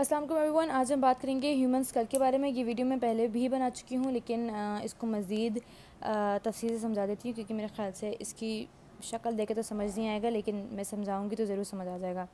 अस्सलाम वालेकुम एवरीवन। आज हम बात करेंगे ह्यूमन स्कल के बारे में। ये वीडियो मैं पहले भी बना चुकी हूँ, लेकिन इसको मज़ीद तफसील से समझा देती हूँ, क्योंकि मेरे ख़्याल से इसकी शक्ल देखे तो समझ नहीं आएगा, लेकिन मैं समझाऊँगी तो ज़रूर समझ आ जाएगा।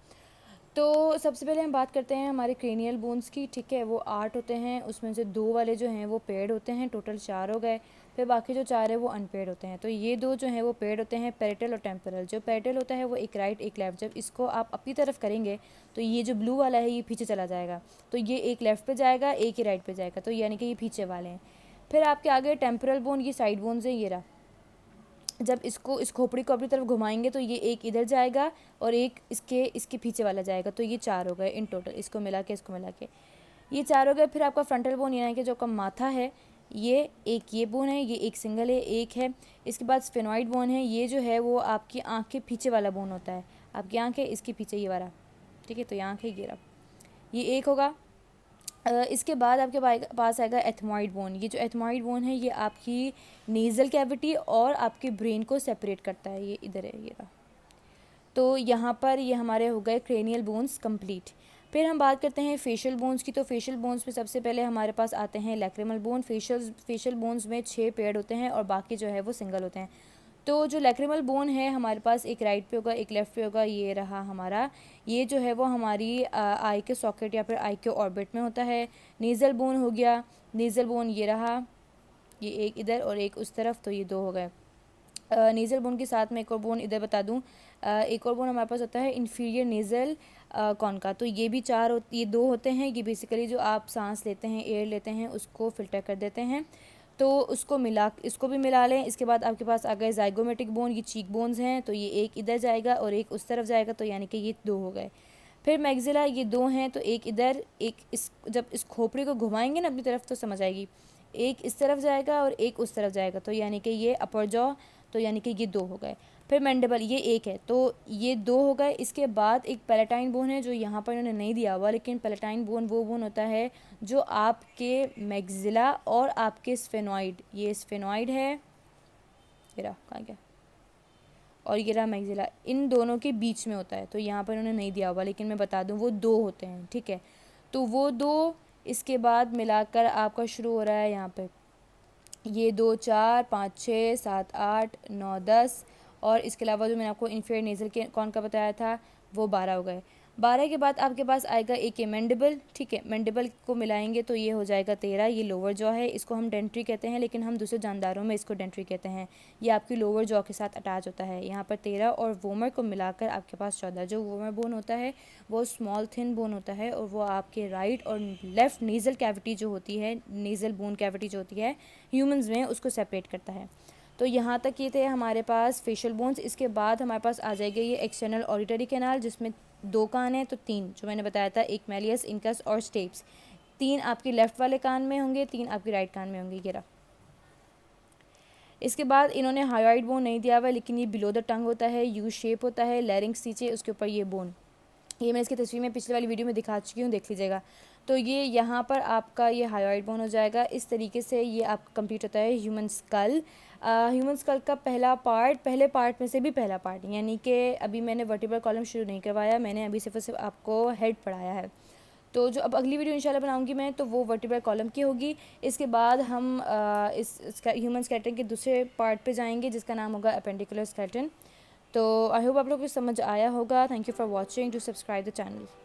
तो सबसे पहले हम बात करते हैं हमारे क्रेनियल बोन्स की। ठीक है, वो 8 होते हैं, उसमें से 2 वाले जो हैं वो पेड होते हैं, टोटल 4 हो गए। फिर बाकी जो 4 है वो अनपेड होते हैं। तो ये 2 जो हैं वो पेड होते हैं, पैरेटल और टेम्पोरल। जो पैरेटल होता है वो एक राइट एक लेफ़्ट। जब इसको आप अपनी तरफ करेंगे तो ये जो ब्लू वाला है ये पीछे चला जाएगा, तो ये एक लेफ़्ट पे जाएगा, एक ही राइट पे जाएगा, तो यानी कि ये पीछे वाले हैं। फिर आपके आगे टेम्पोरल बोन, ये साइड बोन्स हैं, ये रहा। जब इसको इस खोपड़ी को अपनी तरफ घुमाएंगे तो ये एक इधर जाएगा और एक इसके पीछे वाला जाएगा, तो ये 4 हो गए इन टोटल, इसको मिला के ये 4 हो गए। फिर आपका फ्रंटल बोन यानी कि जो आपका माथा है, ये बोन है, ये एक सिंगल है, एक है। इसके बाद स्फेनॉइड बोन है, ये जो है वो आपकी आँख के पीछे वाला बोन होता है। आपकी आँख है, इसके पीछे ये वाला। ठीक है, तो ये आँख है, ये रहा, ये एक होगा। इसके बाद आपके पास आएगा एथमॉइड बोन। ये जो एथमॉइड बोन है ये आपकी नेज़ल कैविटी और आपके ब्रेन को सेपरेट करता है, ये इधर है, ये रहा। तो यहाँ पर ये हमारे हो गए क्रेनियल बोन्स कंप्लीट। फिर हम बात करते हैं फेशियल बोन्स की। तो फेशियल बोन्स में सबसे पहले हमारे पास आते हैं लैक्रिमल बोन। फेशियल बोन्स में 6 पेड़ होते हैं और बाकी जो है वो सिंगल होते हैं। तो जो लैक्रिमल बोन है हमारे पास एक राइट पे होगा, एक लेफ़्ट पे होगा, ये रहा हमारा। ये जो है वो हमारी आई के सॉकेट या फिर आई के ऑर्बिट में होता है। नेज़ल बोन हो गया, नेज़ल बोन ये रहा, ये एक इधर और एक उस तरफ, तो ये 2 हो गए। नेज़ल बोन के साथ में एक और बोन इधर बता दूं, एक और बोन हमारे पास होता है इन्फीरियर नेज़ल कॉन का। तो ये भी 4 ये 2 होते हैं। ये बेसिकली जो आप सांस लेते हैं, एयर लेते हैं, उसको फ़िल्टर कर देते हैं, तो इसको भी मिला लें। इसके बाद आपके पास आ गए ज़ाइगोमेटिक बोन, ये चीक बोन्स हैं, तो ये एक इधर जाएगा और एक उस तरफ जाएगा, तो यानी कि ये 2 हो गए। फिर मैग्जिला, ये 2 हैं, तो एक इधर एक जब इस खोपड़ी को घुमाएंगे ना अपनी तरफ तो समझ आएगी, एक इस तरफ जाएगा और एक उस तरफ जाएगा, तो यानी कि ये अपर जॉ, तो यानी कि ये 2 हो गए। फिर मैंडिबल, ये एक है, तो ये 2 हो गए। इसके बाद एक पैलेटाइन बोन है जो यहाँ पर इन्होंने नहीं दिया हुआ, लेकिन पैलेटाइन बोन वो बोन होता है जो आपके मैग्जिला और आपके स्फेनॉइड, ये स्फेनॉइड है, ये रहा, कहाँ गया, और ये रहा मैग्जिला, इन दोनों के बीच में होता है। तो यहाँ पर उन्होंने नहीं दिया हुआ, लेकिन मैं बता दूँ वो 2 होते हैं। ठीक है, तो वो 2 इसके बाद मिलाकर आपका शुरू हो रहा है यहाँ पे, ये 2 4 5 6 7 8 9 10, और इसके अलावा जो मैंने आपको इन्फीरियर नेज़ल के कौन का बताया था वो 12 हो गए। 12 के बाद आपके पास आएगा एक ये मैंडिबल। ठीक है, मैंडिबल को मिलाएंगे तो ये हो जाएगा 13। ये लोअर जॉ है, इसको हम डेंट्री कहते हैं, लेकिन हम दूसरे जानदारों में इसको डेंट्री कहते हैं। ये आपकी लोअर जॉ के साथ अटैच होता है। यहाँ पर 13 और वोमर को मिलाकर आपके पास 14। जो वोमर बोन होता है वो स्मॉल थिन बोन होता है, और वो आपके राइट और लेफ़्ट नेज़ल कैविटी जो होती है, नेज़ल बोन कैविटी जो होती है ह्यूमंस में, उसको सेपरेट करता है। तो यहाँ तक ये थे हमारे पास फेशियल बोन्स। इसके बाद हमारे पास आ जाएगा ये एक्सटर्नल ऑडिटरी कैनाल, जिसमें 2 कान हैं, तो 3 जो मैंने बताया था, एक मैलियस, इनकस और स्टेप्स। 3 आपके लेफ़्ट वाले कान में होंगे, 3 आपके राइट कान में होंगे, ये रहा। इसके बाद इन्होंने हायोइड बोन नहीं दिया हुआ, लेकिन ये बिलो द टंग होता है, यू शेप होता है, लैरिंक्स नीचे, उसके ऊपर ये बोन, ये मैं इसकी तस्वीर में पिछले वाली वीडियो में दिखा चुकी हूँ, देख लीजिएगा। तो ये यहाँ पर आपका ये हायोइड बोन हो जाएगा। इस तरीके से ये आपका कंप्लीट होता है ह्यूमन स्कल। ह्यूमन स्कल का पहले पार्ट में से भी पहला पार्ट, यानी कि अभी मैंने वर्टिब्रल कॉलम शुरू नहीं करवाया, मैंने अभी सिर्फ और सिर्फ आपको हेड पढ़ाया है। तो जो अब अगली वीडियो इंशाल्लाह बनाऊंगी मैं, तो वो वर्टिब्रल कॉलम की होगी। इसके बाद हम इस ह्यूमन स्केलेटन के दूसरे पार्ट पे जाएंगे, जिसका नाम होगा अपेंडिकुलर स्केलेटन। तो आई होप आप लोग को समझ आया होगा। Thank you for watching, to subscribe the channel.